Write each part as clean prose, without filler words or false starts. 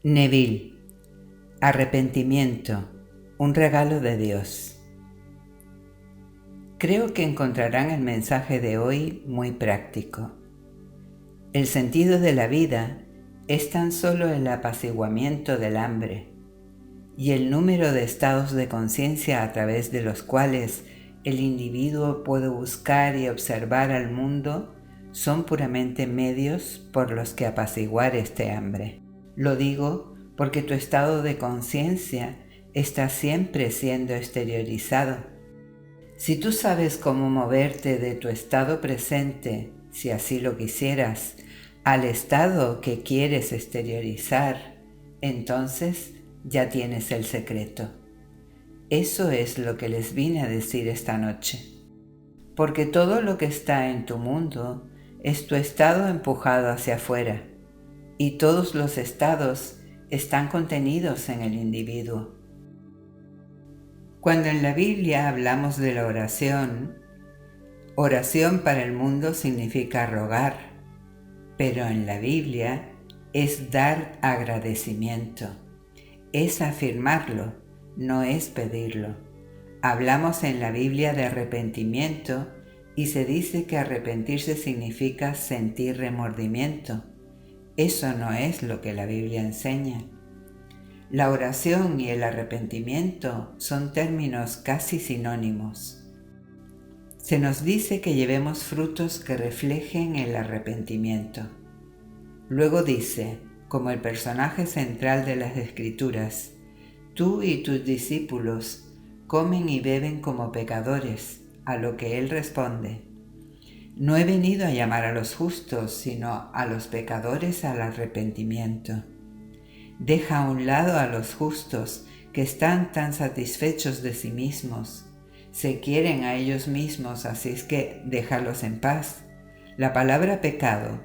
Neville, arrepentimiento, un regalo de Dios. Creo que encontrarán el mensaje de hoy muy práctico. El sentido de la vida es tan solo el apaciguamiento del hambre, y el número de estados de conciencia a través de los cuales el individuo puede buscar y observar al mundo son puramente medios por los que apaciguar este hambre. Lo digo porque tu estado de conciencia está siempre siendo exteriorizado. Si tú sabes cómo moverte de tu estado presente, si así lo quisieras, al estado que quieres exteriorizar, entonces ya tienes el secreto. Eso es lo que les vine a decir esta noche. Porque todo lo que está en tu mundo es tu estado empujado hacia afuera, y todos los estados están contenidos en el individuo. Cuando en la Biblia hablamos de la oración para el mundo significa rogar, pero en la Biblia es dar agradecimiento, es afirmarlo, no es pedirlo. Hablamos en la Biblia de arrepentimiento y se dice que arrepentirse significa sentir remordimiento. Eso no es lo que la Biblia enseña. La oración y el arrepentimiento son términos casi sinónimos. Se nos dice que llevemos frutos que reflejen el arrepentimiento. Luego dice, como el personaje central de las Escrituras, tú y tus discípulos comen y beben como pecadores, a lo que él responde, no he venido a llamar a los justos, sino a los pecadores al arrepentimiento. Deja a un lado a los justos que están tan satisfechos de sí mismos. Se quieren a ellos mismos, así es que déjalos en paz. La palabra pecado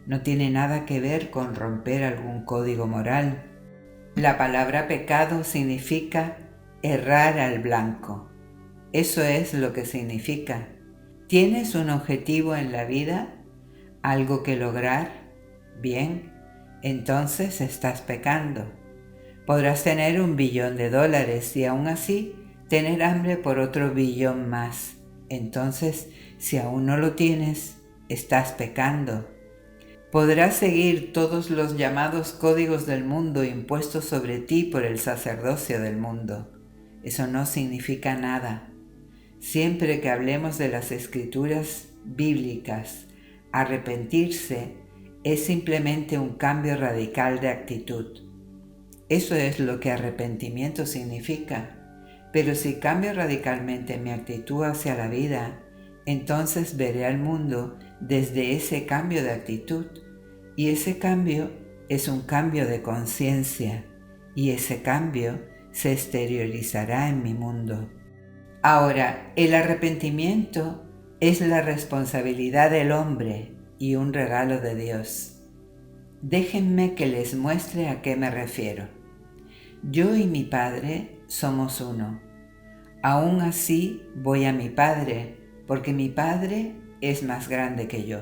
no tiene nada que ver con romper algún código moral. La palabra pecado significa errar al blanco. Eso es lo que significa. ¿Tienes un objetivo en la vida? ¿Algo que lograr? Bien, entonces estás pecando. Podrás tener $1 billón y aún así tener hambre por otro billón más. Entonces, si aún no lo tienes, estás pecando. Podrás seguir todos los llamados códigos del mundo impuestos sobre ti por el sacerdocio del mundo. Eso no significa nada. Siempre que hablemos de las escrituras bíblicas, arrepentirse es simplemente un cambio radical de actitud. Eso es lo que arrepentimiento significa. Pero si cambio radicalmente mi actitud hacia la vida, entonces veré al mundo desde ese cambio de actitud. Y ese cambio es un cambio de conciencia. Y ese cambio se exteriorizará en mi mundo. Ahora, el arrepentimiento es la responsabilidad del hombre y un regalo de Dios. Déjenme que les muestre a qué me refiero. Yo y mi Padre somos uno. Aún así voy a mi Padre, porque mi Padre es más grande que yo.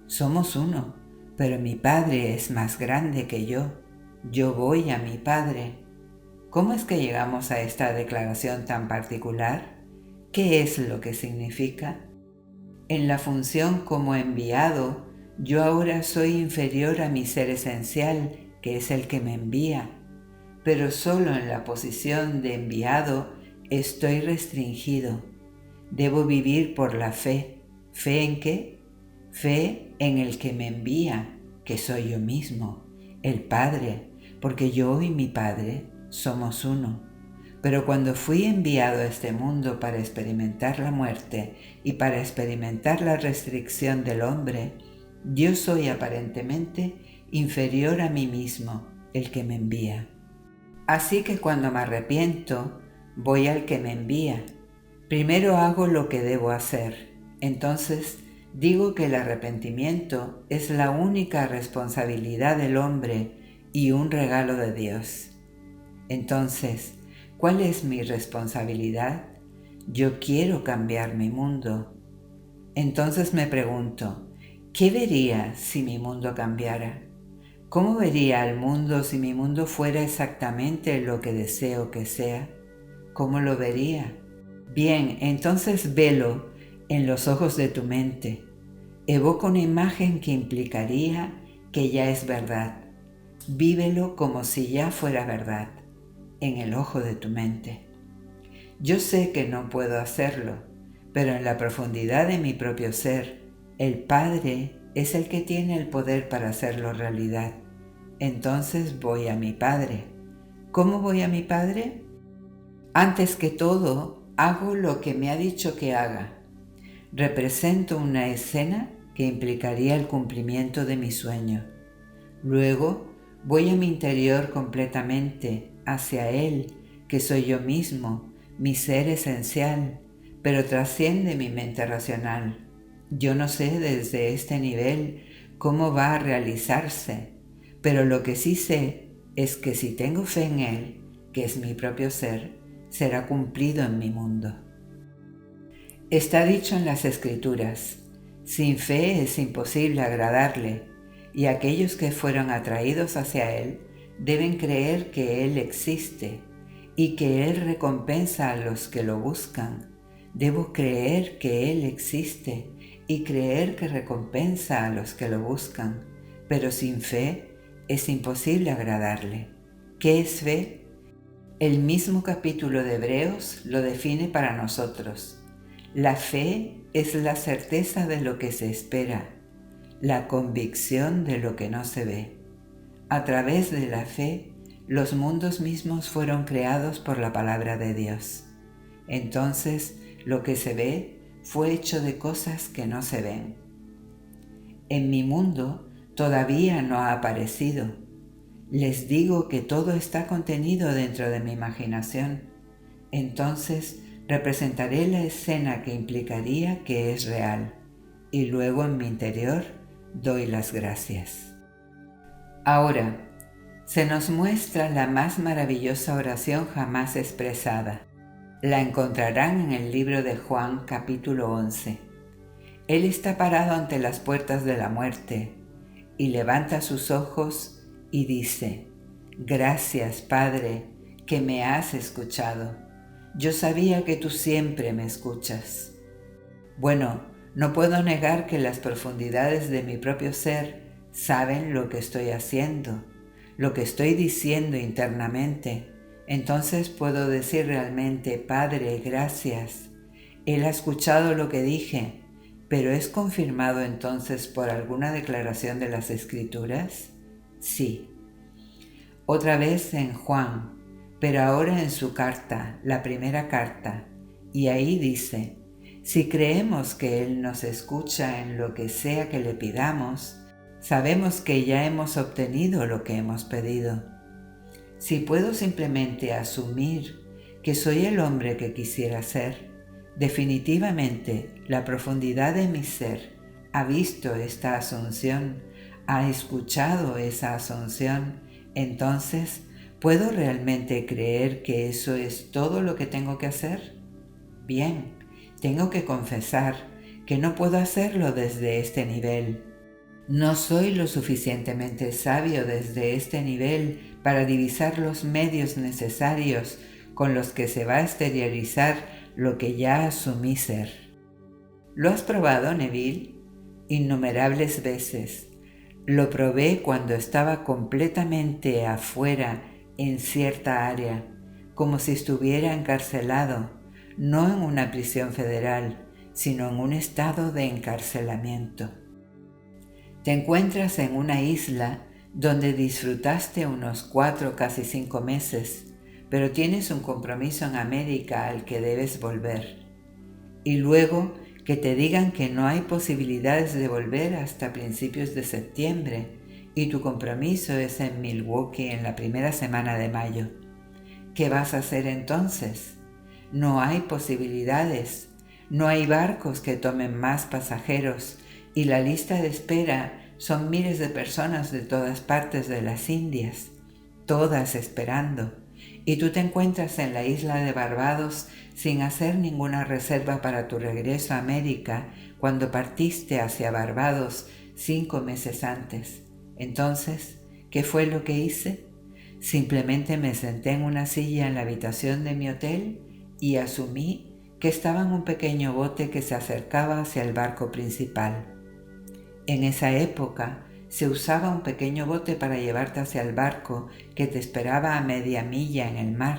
Somos uno, pero mi Padre es más grande que yo. Yo voy a mi Padre. ¿Cómo es que llegamos a esta declaración tan particular? ¿Qué es lo que significa? En la función como enviado, yo ahora soy inferior a mi ser esencial, que es el que me envía, pero solo en la posición de enviado estoy restringido. Debo vivir por la fe. ¿Fe en qué? Fe en el que me envía, que soy yo mismo, el Padre, porque yo y mi Padre somos uno. Pero cuando fui enviado a este mundo para experimentar la muerte y para experimentar la restricción del hombre, yo soy aparentemente inferior a mí mismo, el que me envía. Así que cuando me arrepiento, voy al que me envía. Primero hago lo que debo hacer. Entonces digo que el arrepentimiento es la única responsabilidad del hombre y un regalo de Dios. Entonces, ¿cuál es mi responsabilidad? Yo quiero cambiar mi mundo. Entonces me pregunto, ¿qué vería si mi mundo cambiara? ¿Cómo vería al mundo si mi mundo fuera exactamente lo que deseo que sea? ¿Cómo lo vería? Bien, entonces velo en los ojos de tu mente. Evoca una imagen que implicaría que ya es verdad. Vívelo como si ya fuera verdad, en el ojo de tu mente. Yo sé que no puedo hacerlo, pero en la profundidad de mi propio ser, el Padre es el que tiene el poder para hacerlo realidad. Entonces voy a mi Padre. ¿Cómo voy a mi Padre? Antes que todo, hago lo que me ha dicho que haga. Represento una escena que implicaría el cumplimiento de mi sueño. Luego voy a mi interior completamente, hacia Él, que soy yo mismo, mi ser esencial, pero trasciende mi mente racional. Yo no sé desde este nivel cómo va a realizarse, pero lo que sí sé es que si tengo fe en Él, que es mi propio ser, será cumplido en mi mundo. Está dicho en las Escrituras, sin fe es imposible agradarle, y aquellos que fueron atraídos hacia Él deben creer que Él existe y que Él recompensa a los que lo buscan. Debo creer que Él existe y creer que recompensa a los que lo buscan, pero sin fe es imposible agradarle. ¿Qué es fe? El mismo capítulo de Hebreos lo define para nosotros. La fe es la certeza de lo que se espera, la convicción de lo que no se ve. A través de la fe, los mundos mismos fueron creados por la palabra de Dios. Entonces, lo que se ve fue hecho de cosas que no se ven. En mi mundo todavía no ha aparecido. Les digo que todo está contenido dentro de mi imaginación. Entonces, representaré la escena que implicaría que es real y luego en mi interior doy las gracias. Ahora, se nos muestra la más maravillosa oración jamás expresada. La encontrarán en el libro de Juan capítulo 11. Él está parado ante las puertas de la muerte y levanta sus ojos y dice: Gracias, Padre, que me has escuchado. Yo sabía que tú siempre me escuchas. Bueno, no puedo negar que las profundidades de mi propio ser saben lo que estoy haciendo, lo que estoy diciendo internamente. Entonces puedo decir realmente: Padre, gracias. Él ha escuchado lo que dije, pero ¿es confirmado entonces por alguna declaración de las Escrituras? Sí. Otra vez en Juan, pero ahora en su carta, la primera carta, y ahí dice: si creemos que Él nos escucha en lo que sea que le pidamos, sabemos que ya hemos obtenido lo que hemos pedido. Si puedo simplemente asumir que soy el hombre que quisiera ser, definitivamente la profundidad de mi ser ha visto esta asunción, ha escuchado esa asunción. Entonces, ¿puedo realmente creer que eso es todo lo que tengo que hacer? Bien, tengo que confesar que no puedo hacerlo desde este nivel. No soy lo suficientemente sabio desde este nivel para divisar los medios necesarios con los que se va a exteriorizar lo que ya asumí ser. ¿Lo has probado, Neville? Innumerables veces. Lo probé cuando estaba completamente afuera en cierta área, como si estuviera encarcelado, no en una prisión federal, sino en un estado de encarcelamiento. Te encuentras en una isla donde disfrutaste unos 4, casi 5 meses, pero tienes un compromiso en América al que debes volver. Y luego que te digan que no hay posibilidades de volver hasta principios de septiembre y tu compromiso es en Milwaukee en la primera semana de mayo. ¿Qué vas a hacer entonces? No hay posibilidades, no hay barcos que tomen más pasajeros y la lista de espera son miles de personas de todas partes de las Indias, todas esperando. Y tú te encuentras en la isla de Barbados sin hacer ninguna reserva para tu regreso a América cuando partiste hacia Barbados 5 meses antes. Entonces, ¿Qué fue lo que hice? Simplemente me senté en una silla en la habitación de mi hotel y asumí que estaba en un pequeño bote que se acercaba hacia el barco principal. En esa época se usaba un pequeño bote para llevarte hacia el barco que te esperaba a media milla en el mar.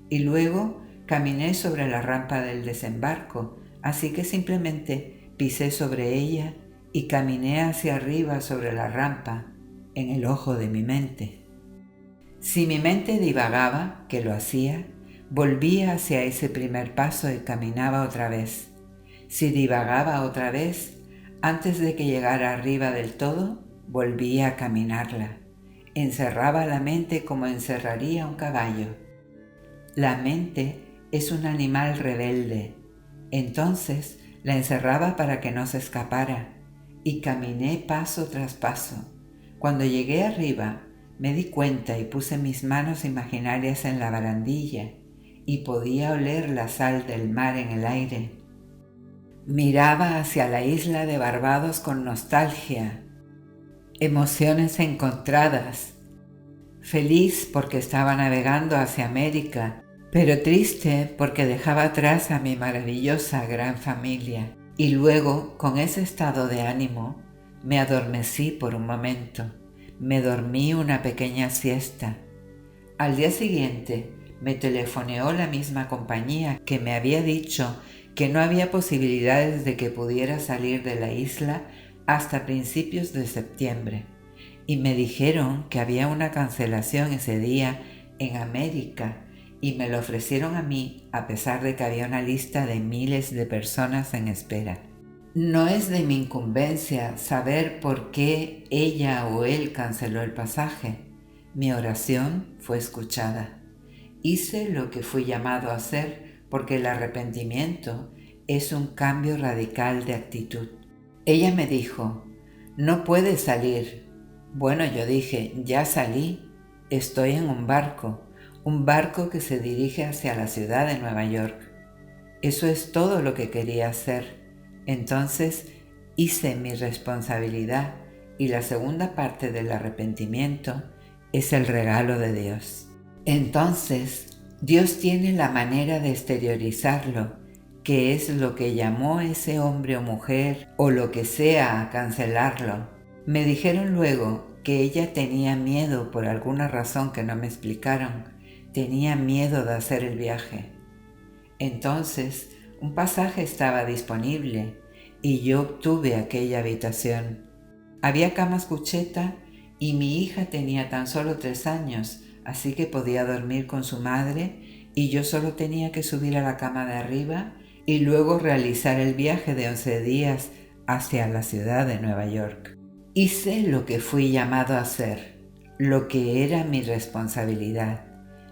Y luego caminé sobre la rampa del desembarco, así que simplemente pisé sobre ella y caminé hacia arriba sobre la rampa, en el ojo de mi mente. Si mi mente divagaba, que lo hacía, volvía hacia ese primer paso y caminaba otra vez. Si divagaba otra vez, antes de que llegara arriba del todo, volvía a caminarla. Encerraba la mente como encerraría un caballo. La mente es un animal rebelde. Entonces la encerraba para que no se escapara y caminé paso tras paso. Cuando llegué arriba, me di cuenta y puse mis manos imaginarias en la barandilla y podía oler la sal del mar en el aire. Miraba hacia la isla de Barbados con nostalgia, emociones encontradas, feliz porque estaba navegando hacia América, pero triste porque dejaba atrás a mi maravillosa gran familia. Y luego, con ese estado de ánimo, me adormecí por un momento. Me dormí una pequeña siesta. Al día siguiente me telefoneó la misma compañía que me había dicho que no había posibilidades de que pudiera salir de la isla hasta principios de septiembre. Y me dijeron que había una cancelación ese día en América y me lo ofrecieron a mí a pesar de que había una lista de miles de personas en espera. No es de mi incumbencia saber por qué ella o él canceló el pasaje. Mi oración fue escuchada. Hice lo que fui llamado a hacer porque el arrepentimiento es un cambio radical de actitud. Ella me dijo, no puedes salir. Bueno, yo dije, ya salí, estoy en un barco que se dirige hacia la ciudad de Nueva York. Eso es todo lo que quería hacer. Entonces hice mi responsabilidad y la segunda parte del arrepentimiento es el regalo de Dios. Entonces, Dios tiene la manera de exteriorizarlo, que es lo que llamó ese hombre o mujer o lo que sea a cancelarlo. Me dijeron luego que ella tenía miedo por alguna razón que no me explicaron. Tenía miedo de hacer el viaje. Entonces, un pasaje estaba disponible y yo obtuve aquella habitación. Había camas cucheta y mi hija tenía tan solo 3 años, así que podía dormir con su madre y yo solo tenía que subir a la cama de arriba y luego realizar el viaje de 11 días hacia la ciudad de Nueva York. Hice lo que fui llamado a hacer, lo que era mi responsabilidad,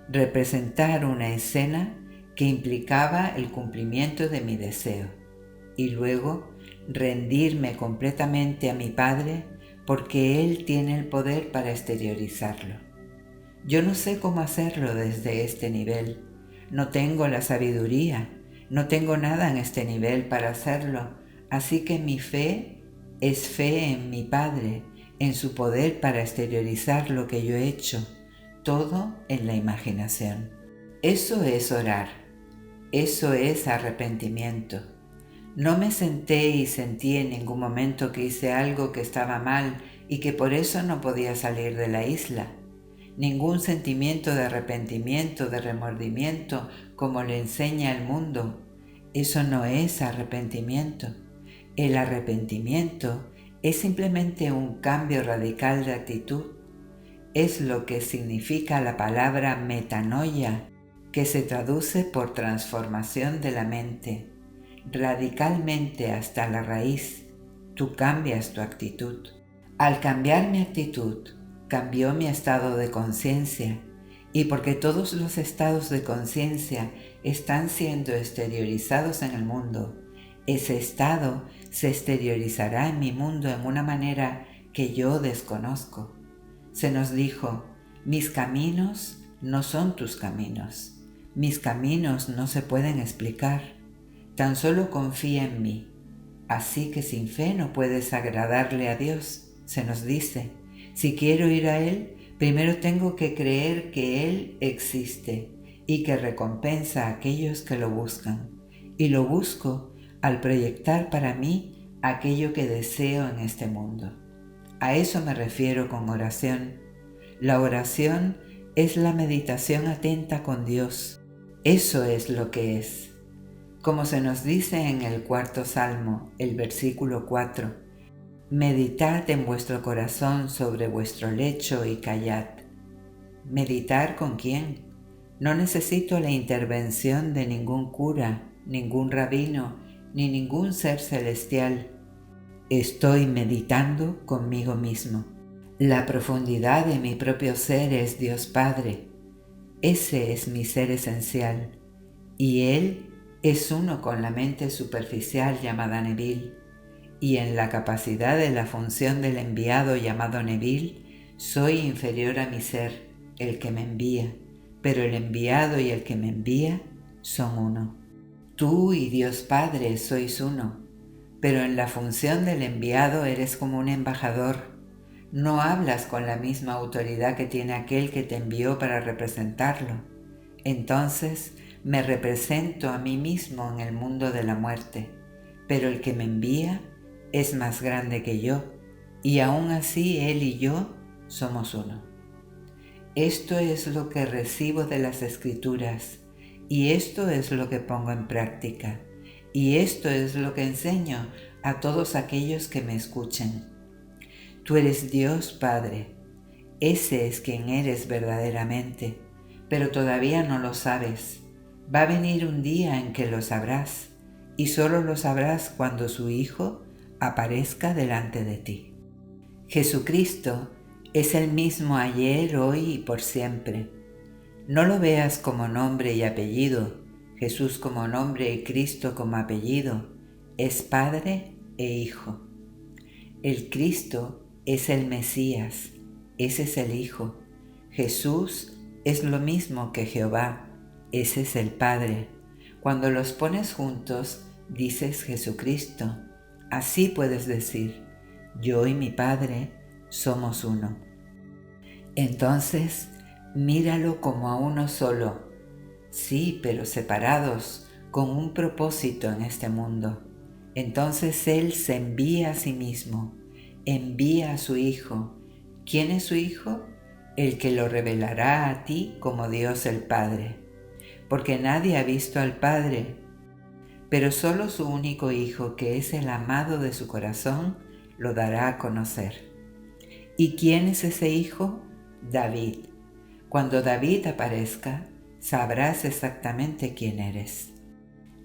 representar una escena que implicaba el cumplimiento de mi deseo y luego rendirme completamente a mi Padre porque Él tiene el poder para exteriorizarlo. Yo no sé cómo hacerlo desde este nivel, no tengo la sabiduría, no tengo nada en este nivel para hacerlo, así que mi fe es fe en mi Padre, en su poder para exteriorizar lo que yo he hecho, todo en la imaginación. Eso es orar, eso es arrepentimiento. No me senté y sentí en ningún momento que hice algo que estaba mal y que por eso no podía salir de la isla. Ningún sentimiento de arrepentimiento, de remordimiento, como le enseña el mundo. Eso no es arrepentimiento. El arrepentimiento es simplemente un cambio radical de actitud. Es lo que significa la palabra metanoia, que se traduce por transformación de la mente. Radicalmente hasta la raíz, tú cambias tu actitud. Al cambiar mi actitud, cambió mi estado de conciencia, y porque todos los estados de conciencia están siendo exteriorizados en el mundo, ese estado se exteriorizará en mi mundo en una manera que yo desconozco. Se nos dijo, mis caminos no son tus caminos, mis caminos no se pueden explicar, tan solo confía en mí. Así que sin fe no puedes agradarle a Dios, se nos dice. Si quiero ir a Él, primero tengo que creer que Él existe y que recompensa a aquellos que lo buscan. Y lo busco al proyectar para mí aquello que deseo en este mundo. A eso me refiero con oración. La oración es la meditación atenta con Dios. Eso es lo que es. Como se nos dice en el 4º Salmo, el versículo 4, meditad en vuestro corazón sobre vuestro lecho y callad. ¿Meditar con quién? No necesito la intervención de ningún cura, ningún rabino, ni ningún ser celestial. Estoy meditando conmigo mismo. La profundidad de mi propio ser es Dios Padre. Ese es mi ser esencial. Y Él es uno con la mente superficial llamada Neville. Y en la capacidad de la función del enviado llamado Neville, soy inferior a mi ser, el que me envía. Pero el enviado y el que me envía son uno. Tú y Dios Padre sois uno, pero en la función del enviado eres como un embajador. No hablas con la misma autoridad que tiene aquel que te envió para representarlo. Entonces me represento a mí mismo en el mundo de la muerte, pero el que me envía es más grande que yo, y aún así Él y yo somos uno. Esto es lo que recibo de las Escrituras, y esto es lo que pongo en práctica, y esto es lo que enseño a todos aquellos que me escuchen. Tú eres Dios Padre, ese es quien eres verdaderamente, pero todavía no lo sabes. Va a venir un día en que lo sabrás, y solo lo sabrás cuando su Hijo aparezca delante de ti. Jesucristo es el mismo ayer, hoy y por siempre. No lo veas como nombre y apellido, Jesús como nombre y Cristo como apellido, es Padre e Hijo. El Cristo es el Mesías, ese es el Hijo. Jesús es lo mismo que Jehová, ese es el Padre. Cuando los pones juntos, dices Jesucristo. Así puedes decir, yo y mi Padre somos uno. Entonces, míralo como a uno solo. Sí, pero separados, con un propósito en este mundo. Entonces Él se envía a sí mismo, envía a su Hijo. ¿Quién es su Hijo? El que lo revelará a ti como Dios el Padre. Porque nadie ha visto al Padre, pero solo su único Hijo, que es el amado de su corazón, lo dará a conocer. ¿Y quién es ese Hijo? David. Cuando David aparezca, sabrás exactamente quién eres.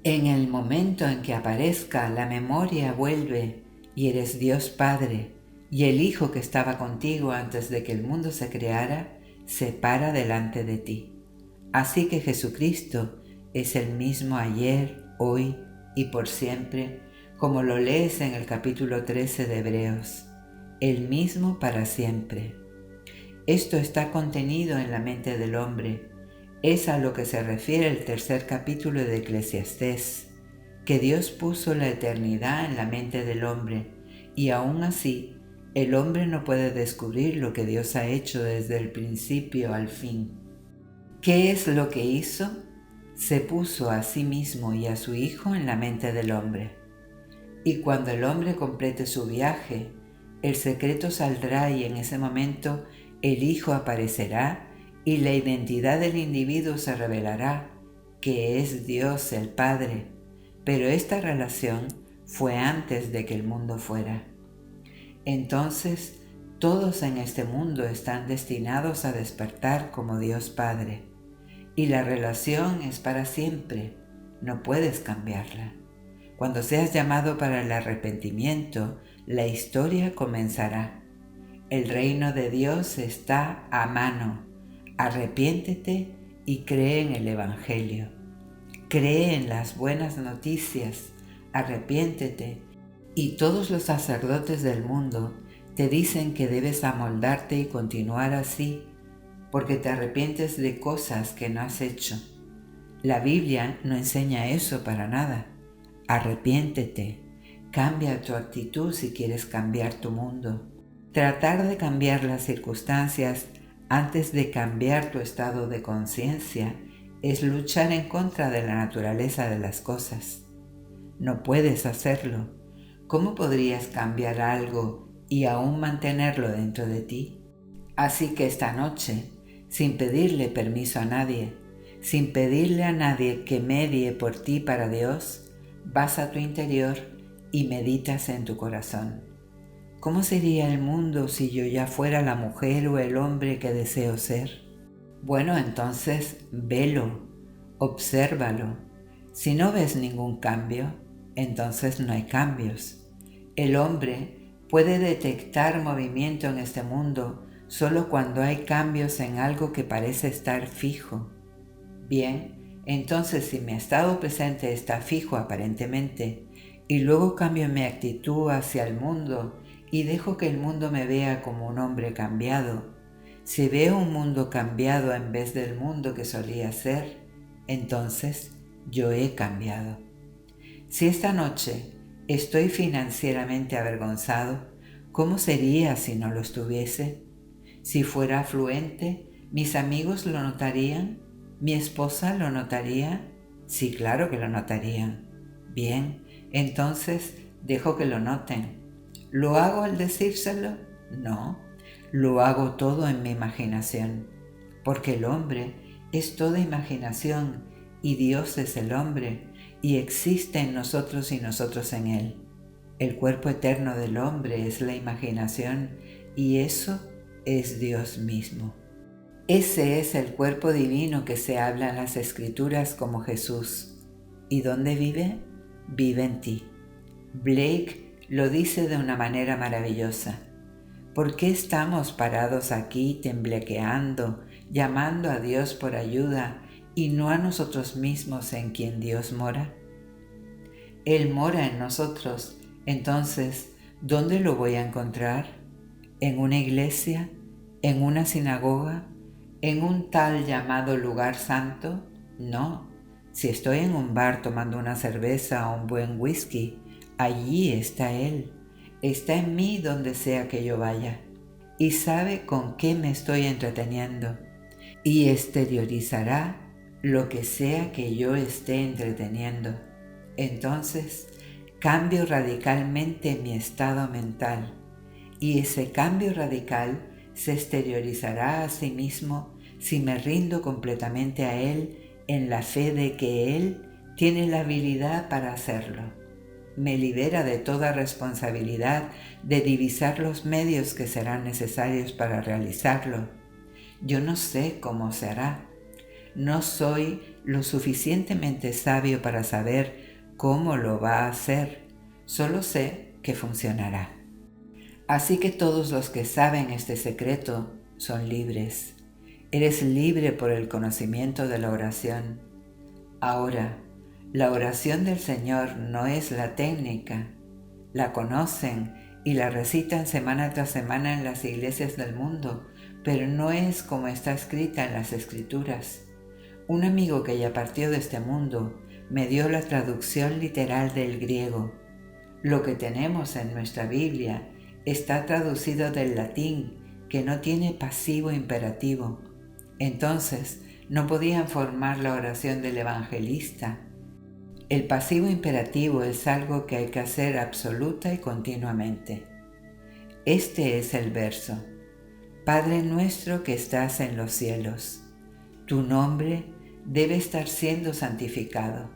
En el momento en que aparezca, la memoria vuelve y eres Dios Padre, y el Hijo que estaba contigo antes de que el mundo se creara, se para delante de ti. Así que Jesucristo es el mismo ayer, hoy y por siempre, como lo lees en el capítulo 13 de Hebreos, el mismo para siempre. Esto está contenido en la mente del hombre. Es a lo que se refiere el 3er capítulo de Eclesiastés, que Dios puso la eternidad en la mente del hombre, y aún así el hombre no puede descubrir lo que Dios ha hecho desde el principio al fin. ¿Qué es lo que hizo? Se puso a sí mismo y a su Hijo en la mente del hombre. Y cuando el hombre complete su viaje, el secreto saldrá y en ese momento el Hijo aparecerá y la identidad del individuo se revelará, que es Dios el Padre. Pero esta relación fue antes de que el mundo fuera. Entonces, todos en este mundo están destinados a despertar como Dios Padre. Y la relación es para siempre, no puedes cambiarla. Cuando seas llamado para el arrepentimiento, la historia comenzará. El reino de Dios está a mano. Arrepiéntete y cree en el Evangelio. Cree en las buenas noticias. Arrepiéntete. Y todos los sacerdotes del mundo te dicen que debes amoldarte y continuar así, porque te arrepientes de cosas que no has hecho. La Biblia no enseña eso para nada. Arrepiéntete. Cambia tu actitud si quieres cambiar tu mundo. Tratar de cambiar las circunstancias antes de cambiar tu estado de conciencia es luchar en contra de la naturaleza de las cosas. No puedes hacerlo. ¿Cómo podrías cambiar algo y aún mantenerlo dentro de ti? Así que esta noche, sin pedirle permiso a nadie, sin pedirle a nadie que medie por ti para Dios, vas a tu interior y meditas en tu corazón. ¿Cómo sería el mundo si yo ya fuera la mujer o el hombre que deseo ser? Bueno, entonces velo, obsérvalo. Si no ves ningún cambio, entonces no hay cambios. El hombre puede detectar movimiento en este mundo solo cuando hay cambios en algo que parece estar fijo. Bien, entonces si mi estado presente está fijo aparentemente y luego cambio mi actitud hacia el mundo y dejo que el mundo me vea como un hombre cambiado, si veo un mundo cambiado en vez del mundo que solía ser, entonces yo he cambiado. Si esta noche estoy financieramente avergonzado, ¿cómo sería si no lo estuviese? Si fuera afluente, ¿mis amigos lo notarían? ¿Mi esposa lo notaría? Sí, claro que lo notarían. Bien, entonces dejo que lo noten. ¿Lo hago al decírselo? No, lo hago todo en mi imaginación, porque el hombre es toda imaginación y Dios es el hombre y existe en nosotros y nosotros en él. El cuerpo eterno del hombre es la imaginación y eso es Dios mismo. Ese es el cuerpo divino que se habla en las Escrituras como Jesús. ¿Y dónde vive? Vive en ti. Blake lo dice de una manera maravillosa. ¿Por qué estamos parados aquí temblequeando, llamando a Dios por ayuda y no a nosotros mismos en quien Dios mora? Él mora en nosotros, entonces, ¿dónde lo voy a encontrar? ¿En una iglesia? ¿En una sinagoga? ¿En un tal llamado lugar santo? No. Si estoy en un bar tomando una cerveza o un buen whisky, allí está Él. Está en mí donde sea que yo vaya. Y sabe con qué me estoy entreteniendo. Y exteriorizará lo que sea que yo esté entreteniendo. Entonces, cambio radicalmente mi estado mental. Y ese cambio radical se exteriorizará a sí mismo si me rindo completamente a Él en la fe de que Él tiene la habilidad para hacerlo. Me libera de toda responsabilidad de divisar los medios que serán necesarios para realizarlo. Yo no sé cómo se hará. No soy lo suficientemente sabio para saber cómo lo va a hacer. Solo sé que funcionará. Así que todos los que saben este secreto son libres. Eres libre por el conocimiento de la oración. Ahora, la oración del Señor no es la técnica. La conocen y la recitan semana tras semana en las iglesias del mundo, pero no es como está escrita en las Escrituras. Un amigo que ya partió de este mundo me dio la traducción literal del griego. Lo que tenemos en nuestra Biblia está traducido del latín, que no tiene pasivo imperativo. Entonces, no podían formar la oración del evangelista. El pasivo imperativo es algo que hay que hacer absoluta y continuamente. Este es el verso. Padre nuestro que estás en los cielos, tu nombre debe estar siendo santificado.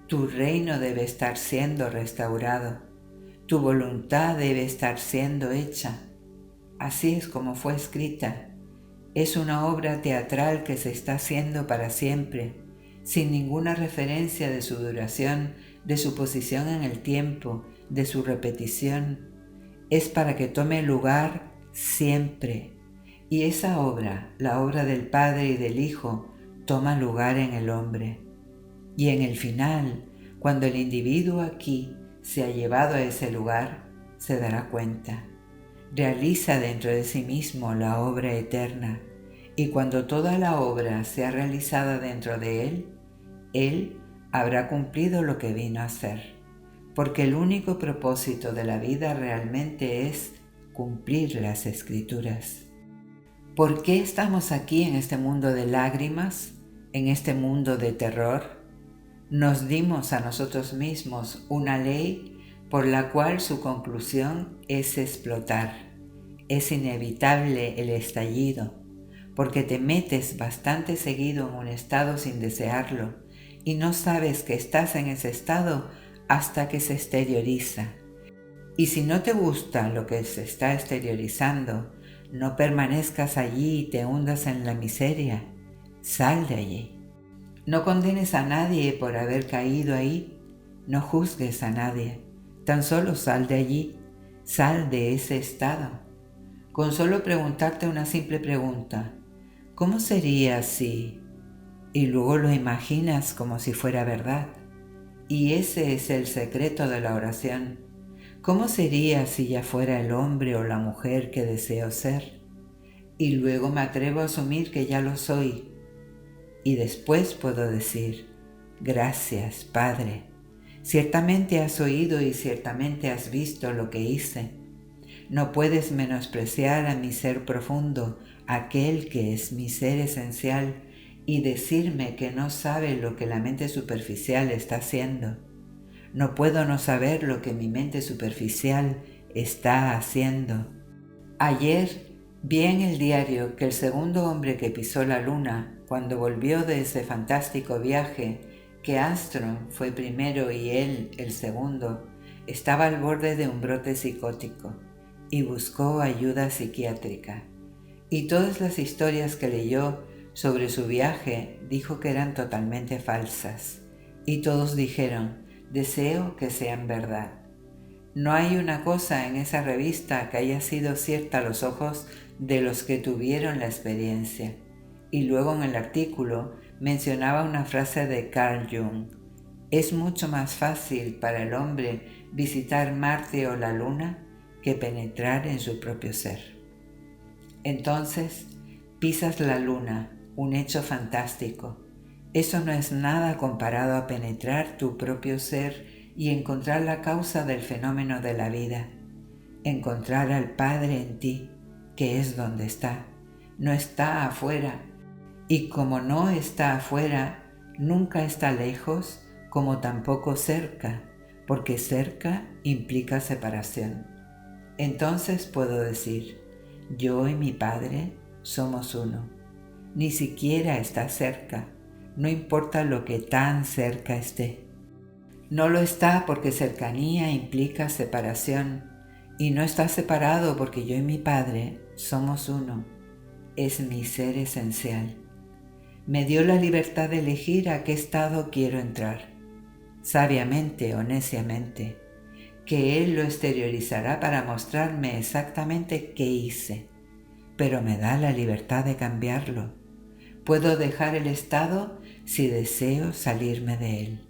Tu reino debe estar siendo restaurado. Tu voluntad debe estar siendo hecha. Así es como fue escrita. Es una obra teatral que se está haciendo para siempre, sin ninguna referencia de su duración, de su posición en el tiempo, de su repetición. Es para que tome lugar siempre. Y esa obra, la obra del Padre y del Hijo, toma lugar en el hombre. Y en el final, cuando el individuo aquí se ha llevado a ese lugar, se dará cuenta. Realiza dentro de sí mismo la obra eterna, y cuando toda la obra sea realizada dentro de él habrá cumplido lo que vino a hacer, porque el único propósito de la vida realmente es cumplir las Escrituras. ¿Por qué estamos aquí en este mundo de lágrimas, en este mundo de terror? Nos dimos a nosotros mismos una ley por la cual su conclusión es explotar. Es inevitable el estallido, porque te metes bastante seguido en un estado sin desearlo y no sabes que estás en ese estado hasta que se exterioriza. Y si no te gusta lo que se está exteriorizando, no permanezcas allí y te hundas en la miseria. Sal de allí. No condenes a nadie por haber caído ahí. No juzgues a nadie. Tan solo sal de allí. Sal de ese estado. Con solo preguntarte una simple pregunta. ¿Cómo sería si? Y luego lo imaginas como si fuera verdad. Y ese es el secreto de la oración. ¿Cómo sería si ya fuera el hombre o la mujer que deseo ser? Y luego me atrevo a asumir que ya lo soy. Y después puedo decir, gracias, Padre. Ciertamente has oído y ciertamente has visto lo que hice. No puedes menospreciar a mi ser profundo, aquel que es mi ser esencial, y decirme que no sabe lo que la mente superficial está haciendo. No puedo no saber lo que mi mente superficial está haciendo. Ayer vi en el diario que el segundo hombre que pisó la luna, cuando volvió de ese fantástico viaje, que Armstrong fue primero y él el segundo, estaba al borde de un brote psicótico y buscó ayuda psiquiátrica. Y todas las historias que leyó sobre su viaje dijo que eran totalmente falsas. Y todos dijeron, deseo que sean verdad. No hay una cosa en esa revista que haya sido cierta a los ojos de los que tuvieron la experiencia. Y luego en el artículo mencionaba una frase de Carl Jung. Es mucho más fácil para el hombre visitar Marte o la Luna que penetrar en su propio ser. Entonces, pisas la Luna, un hecho fantástico. Eso no es nada comparado a penetrar tu propio ser y encontrar la causa del fenómeno de la vida. Encontrar al Padre en ti, que es donde está. No está afuera. Y como no está afuera, nunca está lejos, como tampoco cerca, porque cerca implica separación. Entonces puedo decir, yo y mi Padre somos uno. Ni siquiera está cerca, no importa lo que tan cerca esté. No lo está porque cercanía implica separación, y no está separado porque yo y mi Padre somos uno. Es mi ser esencial. Me dio la libertad de elegir a qué estado quiero entrar, sabiamente o neciamente, que Él lo exteriorizará para mostrarme exactamente qué hice, pero me da la libertad de cambiarlo. Puedo dejar el estado si deseo salirme de él.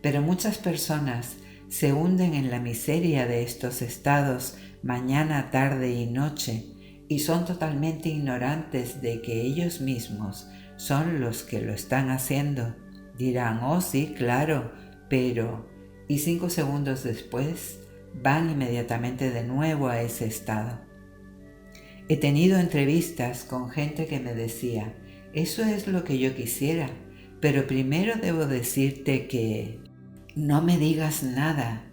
Pero muchas personas se hunden en la miseria de estos estados mañana, tarde y noche y son totalmente ignorantes de que ellos mismos son los que lo están haciendo. Dirán, oh sí, claro, pero... Y 5 segundos después van inmediatamente de nuevo a ese estado. He tenido entrevistas con gente que me decía, eso es lo que yo quisiera, pero primero debo decirte que no me digas nada,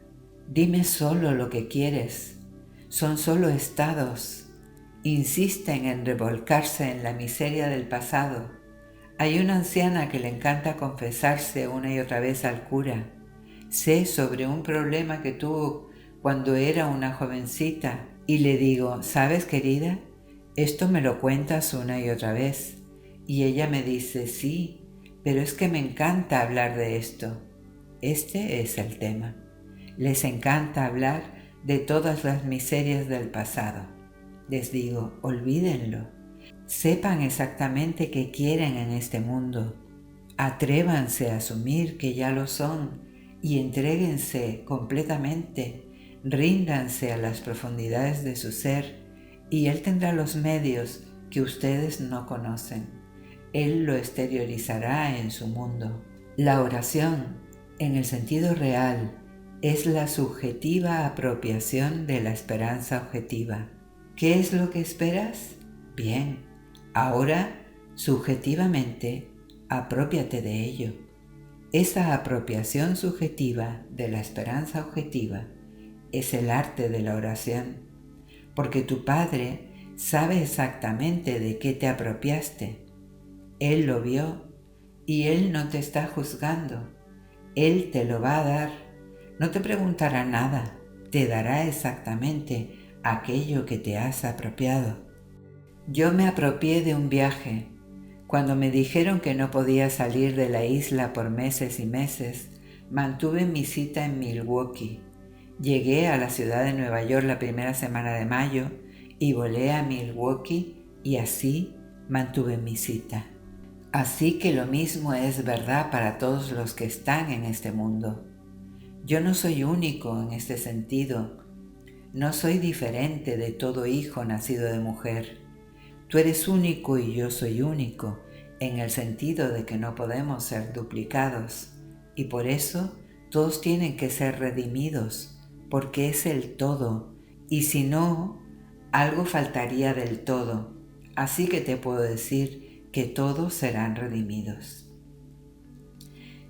dime solo lo que quieres. Son solo estados. Insisten en revolcarse en la miseria del pasado. Hay una anciana que le encanta confesarse una y otra vez al cura. Sé sobre un problema que tuvo cuando era una jovencita y le digo, ¿sabes, querida? Esto me lo cuentas una y otra vez. Y ella me dice, sí, pero es que me encanta hablar de esto. Este es el tema. Les encanta hablar de todas las miserias del pasado. Les digo, olvídenlo. Sepan exactamente qué quieren en este mundo. Atrévanse a asumir que ya lo son y entréguense completamente. Ríndanse a las profundidades de su ser y Él tendrá los medios que ustedes no conocen. Él lo exteriorizará en su mundo. La oración, en el sentido real, es la subjetiva apropiación de la esperanza objetiva. ¿Qué es lo que esperas? Bien, ahora, subjetivamente, aprópiate de ello. Esa apropiación subjetiva de la esperanza objetiva es el arte de la oración, porque tu Padre sabe exactamente de qué te apropiaste. Él lo vio y Él no te está juzgando. Él te lo va a dar. No te preguntará nada, te dará exactamente aquello que te has apropiado. Yo me apropié de un viaje. Cuando me dijeron que no podía salir de la isla por meses y meses, mantuve mi cita en Milwaukee. Llegué a la ciudad de Nueva York la primera semana de mayo y volé a Milwaukee y así mantuve mi cita. Así que lo mismo es verdad para todos los que están en este mundo. Yo no soy único en este sentido. No soy diferente de todo hijo nacido de mujer. Tú eres único y yo soy único, en el sentido de que no podemos ser duplicados. Y por eso todos tienen que ser redimidos, porque es el todo. Y si no, algo faltaría del todo. Así que te puedo decir que todos serán redimidos.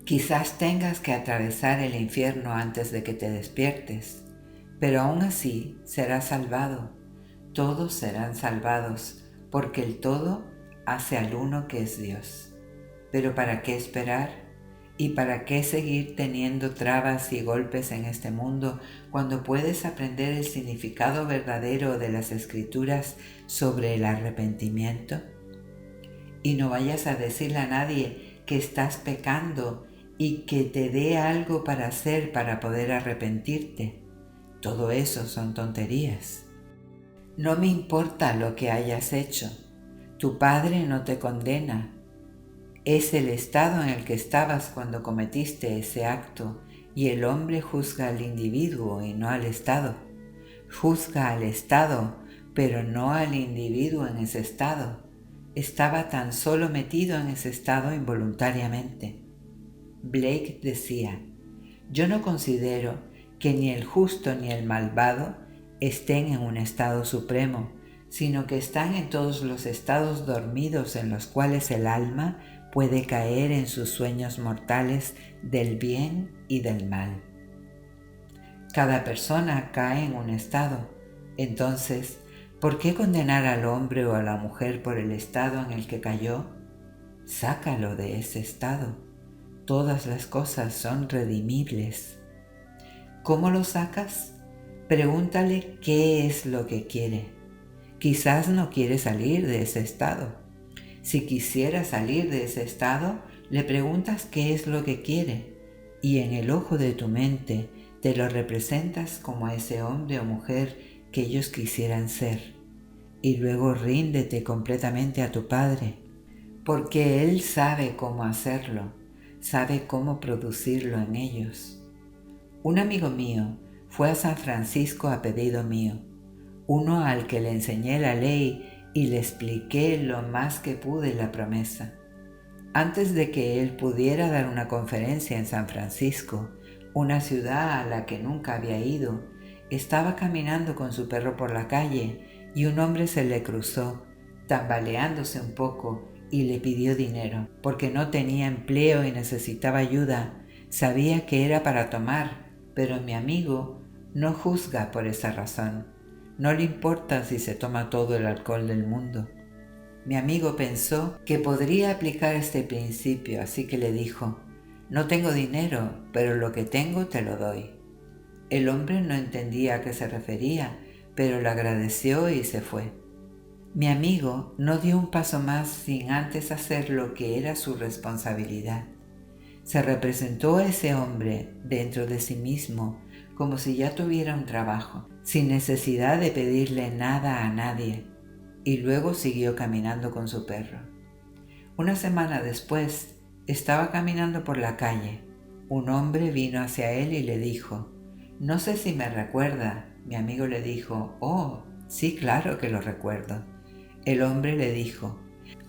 Quizás tengas que atravesar el infierno antes de que te despiertes, pero aún así serás salvado. Todos serán salvados, porque el todo hace al uno que es Dios. Pero ¿para qué esperar? ¿Y para qué seguir teniendo trabas y golpes en este mundo cuando puedes aprender el significado verdadero de las Escrituras sobre el arrepentimiento? Y no vayas a decirle a nadie que estás pecando y que te dé algo para hacer para poder arrepentirte. Todo eso son tonterías. No me importa lo que hayas hecho. Tu Padre no te condena. Es el estado en el que estabas cuando cometiste ese acto, y el hombre juzga al individuo y no al estado. Juzga al estado, pero no al individuo en ese estado. Estaba tan solo metido en ese estado involuntariamente. Blake decía: yo no considero que ni el justo ni el malvado estén en un estado supremo, sino que están en todos los estados dormidos en los cuales el alma puede caer en sus sueños mortales del bien y del mal. Cada persona cae en un estado. Entonces, ¿por qué condenar al hombre o a la mujer por el estado en el que cayó? Sácalo de ese estado. Todas las cosas son redimibles. ¿Cómo lo sacas? Pregúntale qué es lo que quiere. Quizás no quiere salir de ese estado. Si quisiera salir de ese estado, le preguntas qué es lo que quiere y en el ojo de tu mente te lo representas como a ese hombre o mujer que ellos quisieran ser. Y luego ríndete completamente a tu Padre, porque Él sabe cómo hacerlo, sabe cómo producirlo en ellos. Un amigo mío fue a San Francisco a pedido mío, uno al que le enseñé la ley y le expliqué lo más que pude la promesa. Antes de que él pudiera dar una conferencia en San Francisco, una ciudad a la que nunca había ido, estaba caminando con su perro por la calle y un hombre se le cruzó, tambaleándose un poco, y le pidió dinero, porque no tenía empleo y necesitaba ayuda. Sabía que era para tomar, pero mi amigo no juzga por esa razón. No le importa si se toma todo el alcohol del mundo. Mi amigo pensó que podría aplicar este principio, así que le dijo: no tengo dinero, pero lo que tengo te lo doy. El hombre no entendía a qué se refería, pero le agradeció y se fue. Mi amigo no dio un paso más sin antes hacer lo que era su responsabilidad. Se representó a ese hombre dentro de sí mismo como si ya tuviera un trabajo, sin necesidad de pedirle nada a nadie, y luego siguió caminando con su perro. Una semana después, estaba caminando por la calle. Un hombre vino hacia él y le dijo: no sé si me recuerda. Mi amigo le dijo: oh, sí, claro que lo recuerdo. El hombre le dijo: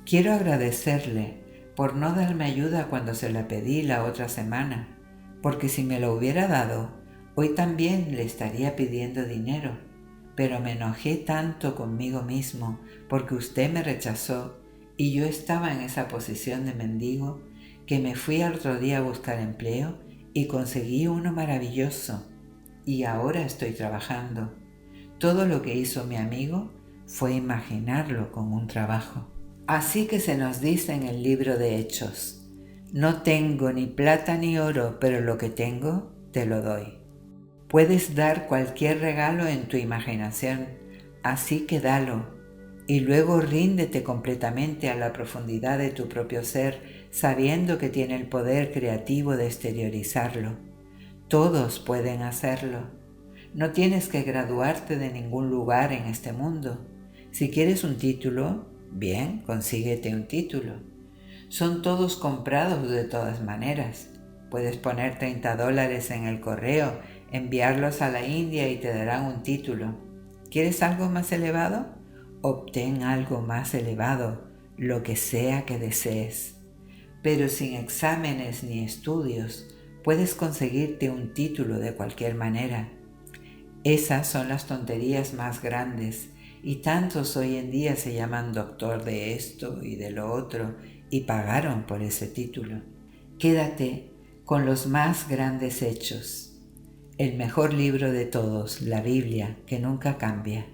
quiero agradecerle por no darme ayuda cuando se la pedí la otra semana, porque si me lo hubiera dado, Hoy también le estaría pidiendo dinero, pero me enojé tanto conmigo mismo porque usted me rechazó y yo estaba en esa posición de mendigo que me fui al otro día a buscar empleo y conseguí uno maravilloso y ahora estoy trabajando. Todo lo que hizo mi amigo fue imaginarlo como un trabajo. Así que se nos dice en el libro de Hechos: no tengo ni plata ni oro, pero lo que tengo te lo doy. Puedes dar cualquier regalo en tu imaginación, así que dalo, y luego ríndete completamente a la profundidad de tu propio ser, sabiendo que tiene el poder creativo de exteriorizarlo. Todos pueden hacerlo. No tienes que graduarte de ningún lugar en este mundo. Si quieres un título, bien, consíguete un título. Son todos comprados de todas maneras. Puedes poner $30 en el correo, enviarlos a la India y te darán un título. ¿Quieres algo más elevado? Obtén algo más elevado, lo que sea que desees. Pero sin exámenes ni estudios, puedes conseguirte un título de cualquier manera. Esas son las tonterías más grandes, y tantos hoy en día se llaman doctor de esto y de lo otro y pagaron por ese título. Quédate con los más grandes hechos. El mejor libro de todos, la Biblia, que nunca cambia.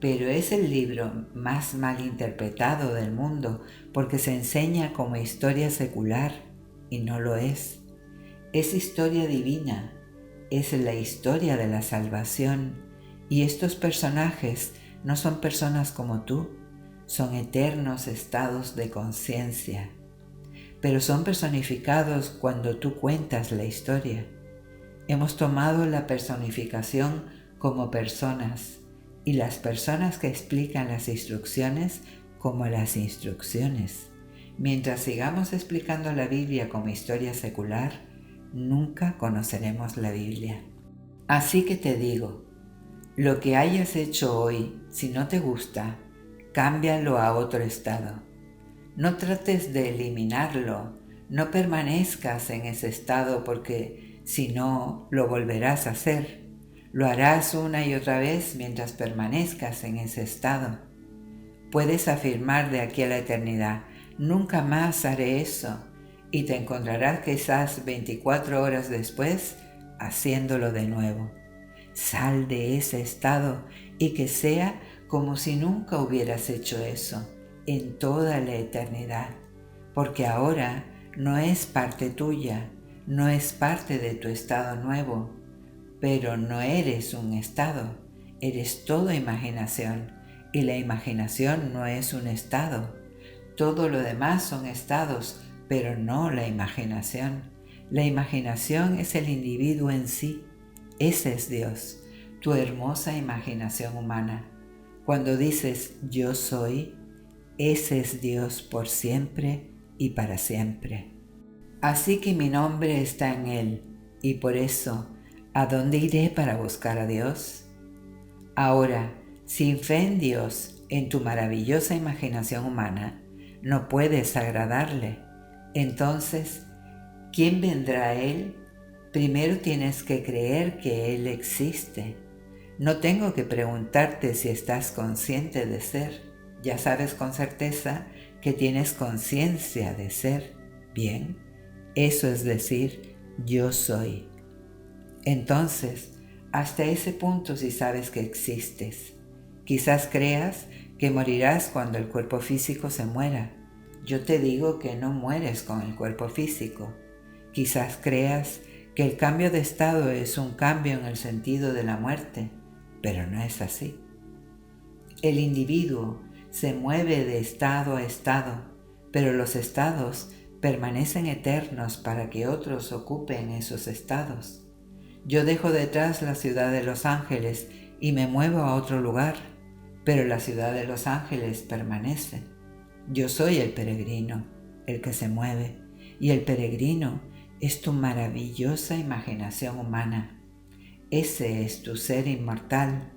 Pero es el libro más mal interpretado del mundo porque se enseña como historia secular y no lo es. Es historia divina, es la historia de la salvación, y estos personajes no son personas como tú, son eternos estados de conciencia, pero son personificados cuando tú cuentas la historia. Hemos tomado la personificación como personas y las personas que explican las instrucciones como las instrucciones. Mientras sigamos explicando la Biblia como historia secular, nunca conoceremos la Biblia. Así que te digo, lo que hayas hecho hoy, si no te gusta, cámbialo a otro estado. No trates de eliminarlo, no permanezcas en ese estado porque si no, lo volverás a hacer. Lo harás una y otra vez mientras permanezcas en ese estado. Puedes afirmar de aquí a la eternidad: nunca más haré eso, y te encontrarás quizás 24 horas después haciéndolo de nuevo. Sal de ese estado y que sea como si nunca hubieras hecho eso en toda la eternidad, porque ahora no es parte tuya, no es parte de tu estado nuevo, pero no eres un estado, eres todo imaginación, y la imaginación no es un estado. Todo lo demás son estados, pero no la imaginación. La imaginación es el individuo en sí. Ese es Dios, tu hermosa imaginación humana. Cuando dices yo soy, ese es Dios por siempre y para siempre. Así que mi nombre está en Él, y por eso, ¿a dónde iré para buscar a Dios? Ahora, sin fe en Dios, en tu maravillosa imaginación humana, no puedes agradarle. Entonces, ¿quién vendrá a Él? Primero tienes que creer que Él existe. No tengo que preguntarte si estás consciente de ser. Ya sabes con certeza que tienes conciencia de ser. Bien, eso es decir, yo soy. Entonces, hasta ese punto sí sabes que existes. Quizás creas que morirás cuando el cuerpo físico se muera. Yo te digo que no mueres con el cuerpo físico. Quizás creas que el cambio de estado es un cambio en el sentido de la muerte, pero no es así. El individuo se mueve de estado a estado, pero los estados permanecen eternos para que otros ocupen esos estados. Yo dejo detrás la ciudad de Los Ángeles y me muevo a otro lugar, pero la ciudad de Los Ángeles permanece. Yo soy el peregrino, el que se mueve, y el peregrino es tu maravillosa imaginación humana. Ese es tu ser inmortal.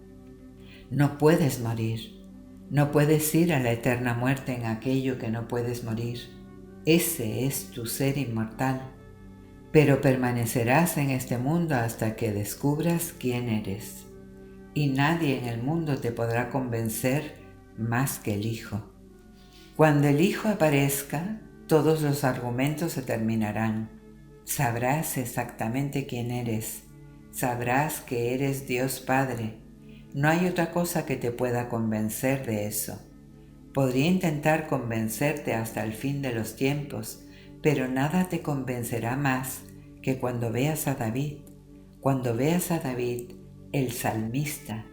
No puedes morir, no puedes ir a la eterna muerte en aquello que no puedes morir. Ese es tu ser inmortal. pero permanecerás en este mundo hasta que descubras quién eres. Y nadie en el mundo te podrá convencer más que el Hijo. Cuando el Hijo aparezca, todos los argumentos se terminarán. Sabrás exactamente quién eres. Sabrás que eres Dios Padre. No hay otra cosa que te pueda convencer de eso. Podría intentar convencerte hasta el fin de los tiempos, pero nada te convencerá más que cuando veas a David. Cuando veas a David, el salmista.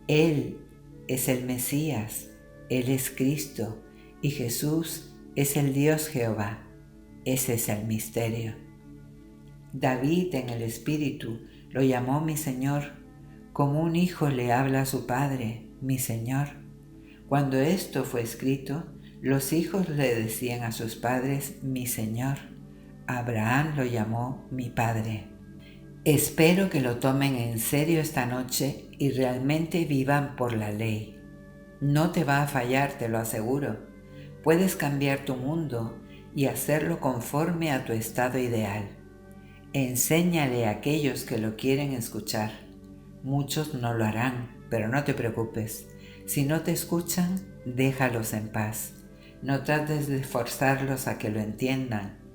Él es el Mesías, Él es Cristo y Jesús es el Dios Jehová. Ese es el misterio. David en el Espíritu lo llamó mi Señor, como un hijo le habla a su padre, mi Señor. Cuando esto fue escrito, los hijos le decían a sus padres, mi Señor. Abraham lo llamó mi Padre. Espero que lo tomen en serio esta noche y realmente vivan por la ley. No te va a fallar, te lo aseguro. Puedes cambiar tu mundo y hacerlo conforme a tu estado ideal. Enséñale a aquellos que lo quieren escuchar. Muchos no lo harán, pero no te preocupes. Si no te escuchan, déjalos en paz. No trates de forzarlos a que lo entiendan.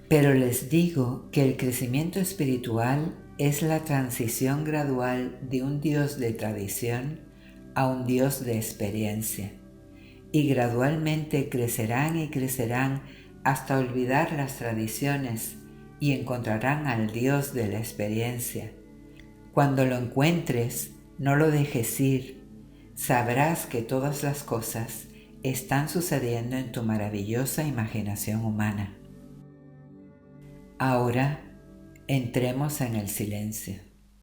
Pero les digo que el crecimiento espiritual es la transición gradual de un Dios de tradición a un Dios de experiencia. Y gradualmente crecerán y crecerán hasta olvidar las tradiciones y encontrarán al Dios de la experiencia. Cuando lo encuentres, no lo dejes ir. Sabrás que todas las cosas están sucediendo en tu maravillosa imaginación humana. Ahora entremos en el silencio.